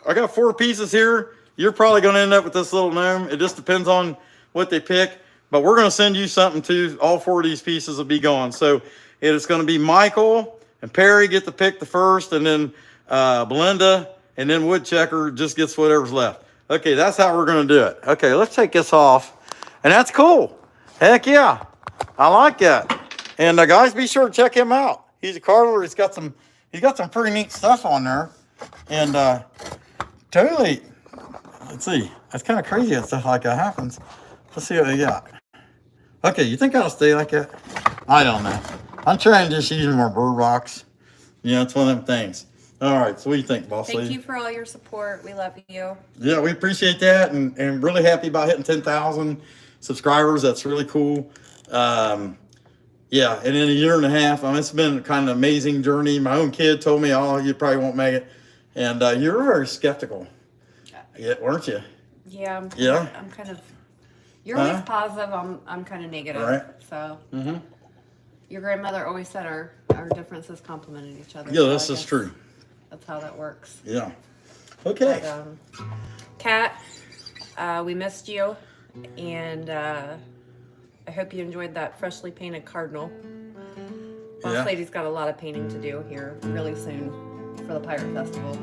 Speaker 2: I got 4 pieces here. You're probably going to end up with this little gnome. It just depends on what they pick. But we're going to send you something too. All 4 of these pieces will be gone. So it's going to be Michael and Perry get to pick the first, and then Belinda, and then Woodchucker just gets whatever's left. Okay, that's how we're going to do it. Okay, let's take this off. And that's cool. Heck yeah. I like that. And guys, be sure to check him out. He's a carver. He's got some pretty neat stuff on there. And totally, let's see. That's kind of crazy that stuff like that happens. Let's see what they got. Okay, you think I'll stay like that? I don't know. I'm trying to just use more bird rocks. You know, it's one of them things. All right, so what do you think, boss lady?
Speaker 3: Thank you for all your support. We love you.
Speaker 2: Yeah, we appreciate that, and really happy about hitting 10,000 subscribers. That's really cool. Yeah, and in a year and a half, I mean, it's been kind of an amazing journey. My own kid told me, "Oh, you probably won't make it," and you were very skeptical, weren't you?
Speaker 3: Yeah. I'm kind of. You're always positive. I'm kind of negative.
Speaker 2: Right.
Speaker 3: So. Your grandmother always said our differences complemented each other.
Speaker 2: Yeah,
Speaker 3: so
Speaker 2: this is true.
Speaker 3: That's how that works.
Speaker 2: Yeah. Okay.
Speaker 3: But, Kat, we missed you, and I hope you enjoyed that freshly painted cardinal. Boss Lady's got a lot of painting to do here really soon for the Pirate Festival.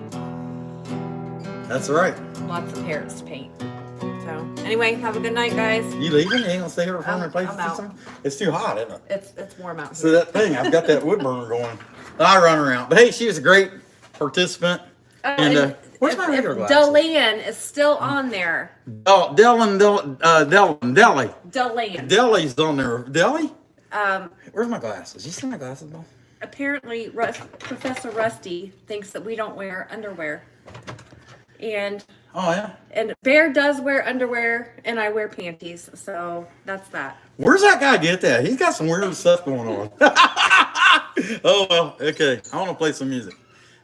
Speaker 2: That's right.
Speaker 3: Lots of parrots to paint. So, anyway, have a good night, guys.
Speaker 2: You leaving? You ain't gonna stay here for
Speaker 3: I'm
Speaker 2: places this
Speaker 3: out.
Speaker 2: time? It's too hot, isn't it?
Speaker 3: It's warm out
Speaker 2: So
Speaker 3: here.
Speaker 2: that thing, I've got that wood burner going. I run around. But hey, she was a great participant. And where's my regular glasses?
Speaker 3: Delan is still on there.
Speaker 2: Oh, Deli.
Speaker 3: Delan.
Speaker 2: Deli's on there. Deli?
Speaker 3: Um,
Speaker 2: Where's my glasses? You see my glasses, Bill?
Speaker 3: apparently, Professor Rusty thinks that we don't wear underwear. And
Speaker 2: Oh, yeah?
Speaker 3: And Bear does wear underwear, and I wear panties, so that's that.
Speaker 2: Where's that guy get that? He's got some weird stuff going on. Oh, well, okay. I want to play some music.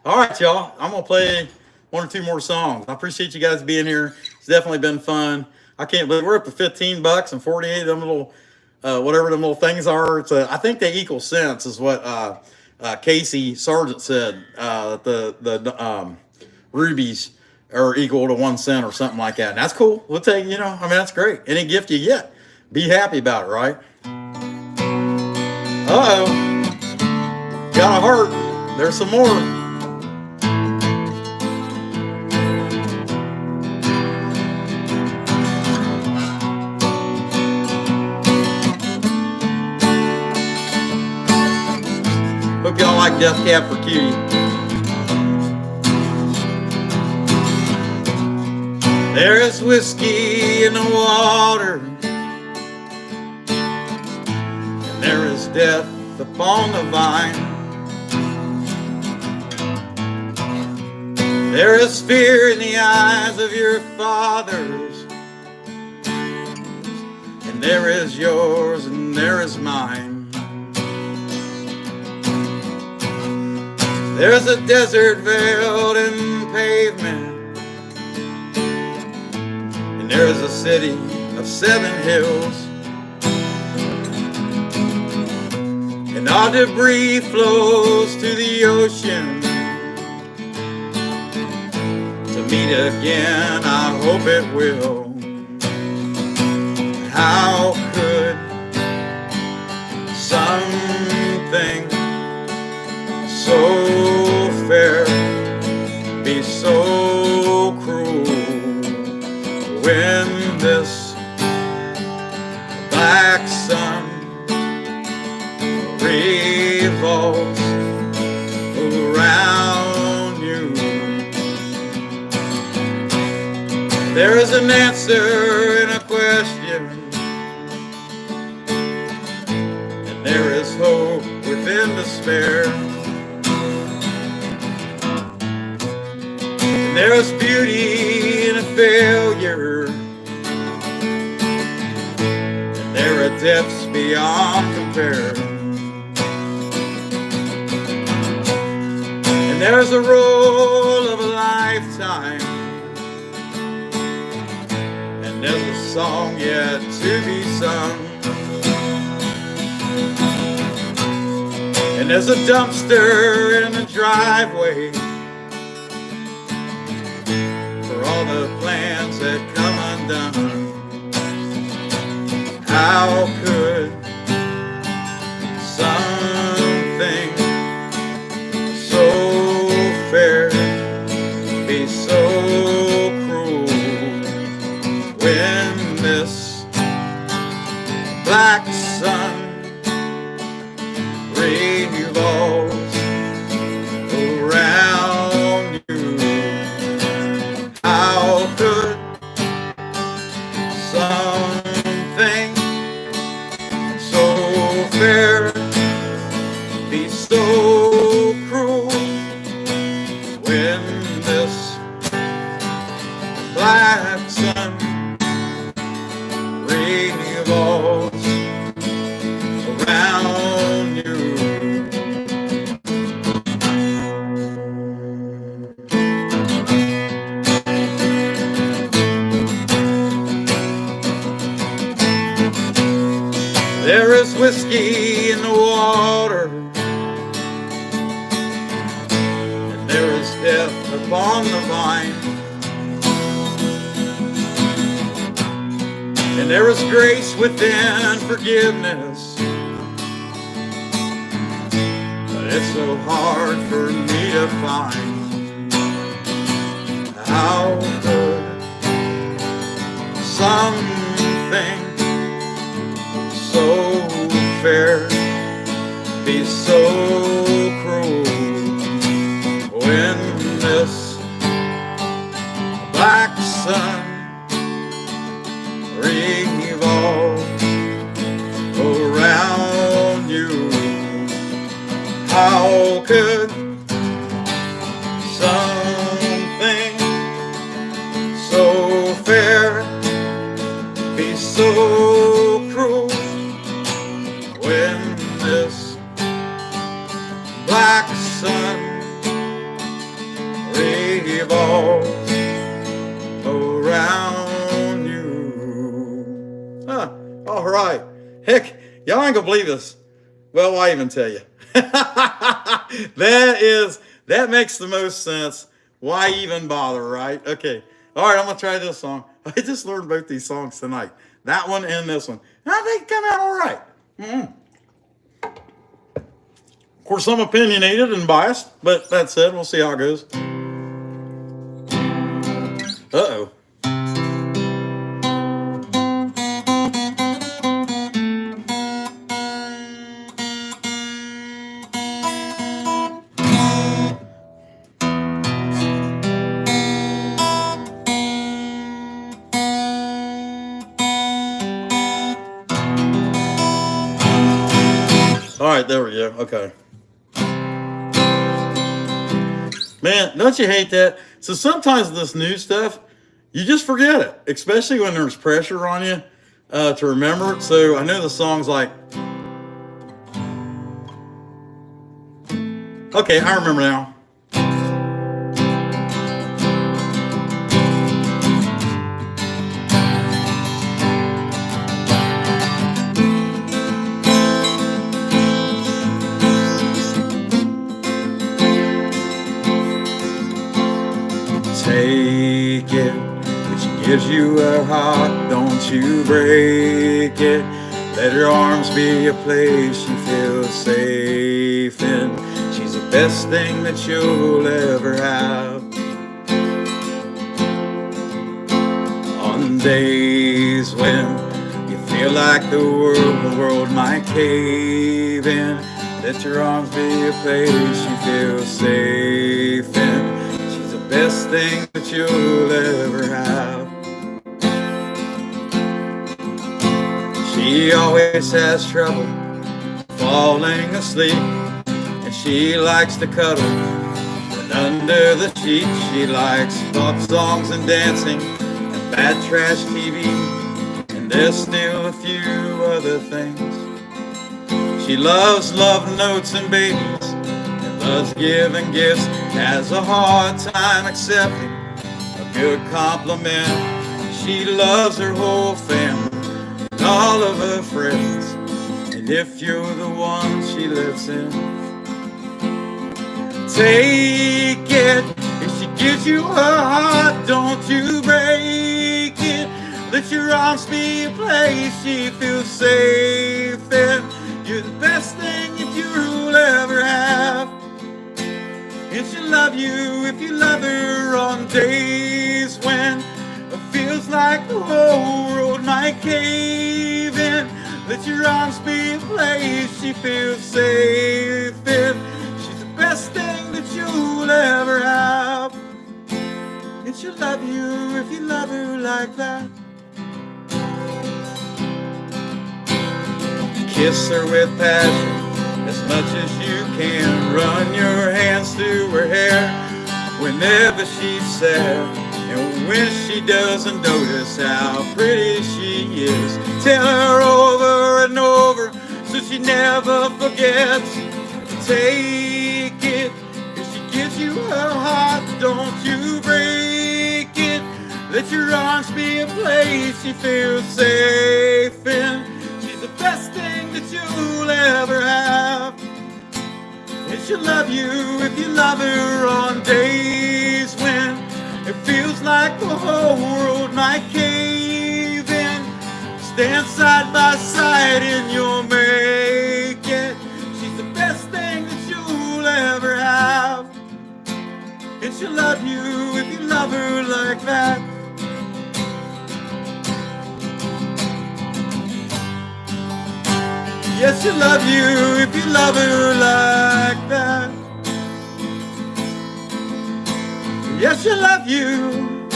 Speaker 2: All right, y'all. I'm going to play 1 or 2 more songs. I appreciate you guys being here. It's definitely been fun. I can't believe we're up to $15 and 48 of them little, whatever them little things are. I think they equal cents is what Casey Sargent said. The rubies are equal to 1 cent or something like that. And that's cool. We'll take, I mean, that's great. Any gift you get, be happy about it, right? Uh-oh. Got a heart. There's some more. Hope y'all like Death Cab for Cutie. There is whiskey in the water, and there is death upon the vine. There is fear in the eyes of your fathers, and there is yours and there is mine. There's a desert veiled in pavement, and there is a city of 7 hills, and our debris flows to the ocean to
Speaker 1: meet again, I hope it will. How could something so fair be so cruel when this black sun revolves around you? There is an answer in a question, and there is hope within despair, and there is beauty in a failure, and there are depths beyond compare, and there's a role of a lifetime, and there's a song yet to be sung, and there's a dumpster in the driveway for all the plans that come undone. How could something so fair be so cruel when this black sun revolves around you? How could something so fair be so cruel when this black sun revolves around you? There is whiskey in the water, and there is death upon the vine, and there is grace within forgiveness, but it's so hard for me to find. How could something so fair be so cruel when this black sun revolves around you? How could something so fair be so cruel when this black sun revolves around you? Huh. All right. Heck, y'all ain't gonna believe this. Well, why even tell you? That makes the most sense. Why even bother, right? Okay. All right, I'm gonna try this song. I just learned both these songs tonight. That one and this one. I think it come out all right. Of course, I'm opinionated and biased, but that said, we'll see how it goes. Uh-oh. All right, there we go. Okay. Man, don't you hate that? So sometimes this new stuff, you just forget it, especially when there's pressure on you to remember it. So I know the song's like, okay, I remember now. Take gives you her heart, don't you break it. Let her arms be a place you feel safe in. She's the best thing that you'll ever have. On days when you feel like the world might cave in, let your arms be a place you feel safe in. She's the best thing that you'll ever have. She always has trouble falling asleep, and she likes to cuddle under the sheets. She likes pop songs and dancing and bad trash TV, and there's still a few other things. She loves love notes and babies, and loves giving gifts, has a hard time accepting a good compliment. She loves her whole family, all of her friends, and if you're the one she lives in, take it. If she gives you her heart, don't you break it. Let your arms be a place she feels safe in. You're the best thing that you'll ever have. And she'll love you if you love her on days when it feels like the whole world might cave in. Let your arms be a place she feels safe in. She's the best thing that you'll ever have. And she'll love you if you love her like that. Kiss her with passion as much as you can. Run your hands through her hair whenever she's sad. And when she doesn't notice how pretty she is, tell her over and over so she never forgets. Take it. If she gives you her heart, don't you break it. Let your arms be a place she feels safe in. She's the best thing that you'll ever have. And she'll love you if you love her on days when it feels like the whole world might cave in. Stand side by side and you'll make it. She's the best thing that you'll ever have. And she'll love you if you love her like that. Yes, she'll love you if you love her like that. Yes, she'll love you.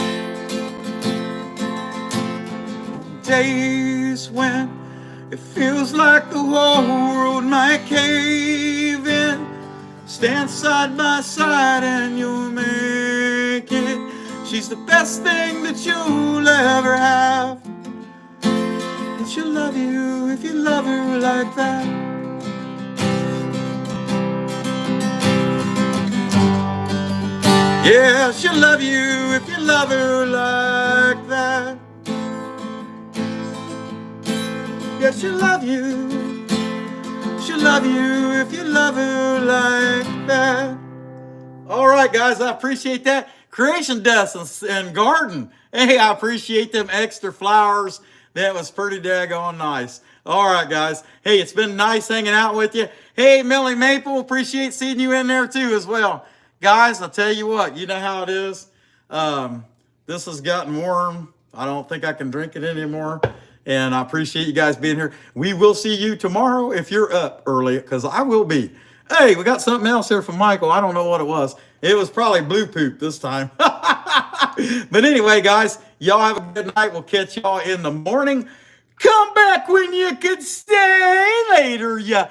Speaker 1: Days when it feels like the whole world might cave in. Stand side by side and you'll make it. She's the best thing that you'll ever have. And she'll love you if you love her like that. Yeah, she'll love you if you love her like that. Yeah, she'll love you. She'll love you if you love her like that. All right, guys, I appreciate that. Creation Dust and Garden. Hey, I appreciate them extra flowers. That was pretty daggone nice. All right, guys. Hey, it's been nice hanging out with you. Hey, Millie Maple, appreciate seeing you in there too as well. Guys, I'll tell you what, you know how it is. This has gotten warm. I don't think I can drink it anymore. And I appreciate you guys being here. We will see you tomorrow if you're up early, because I will be. Hey, we got something else here from Michael. I don't know what it was. It was probably blue poop this time. But anyway, guys, y'all have a good night. We'll catch y'all in the morning. Come back when you can stay later, ya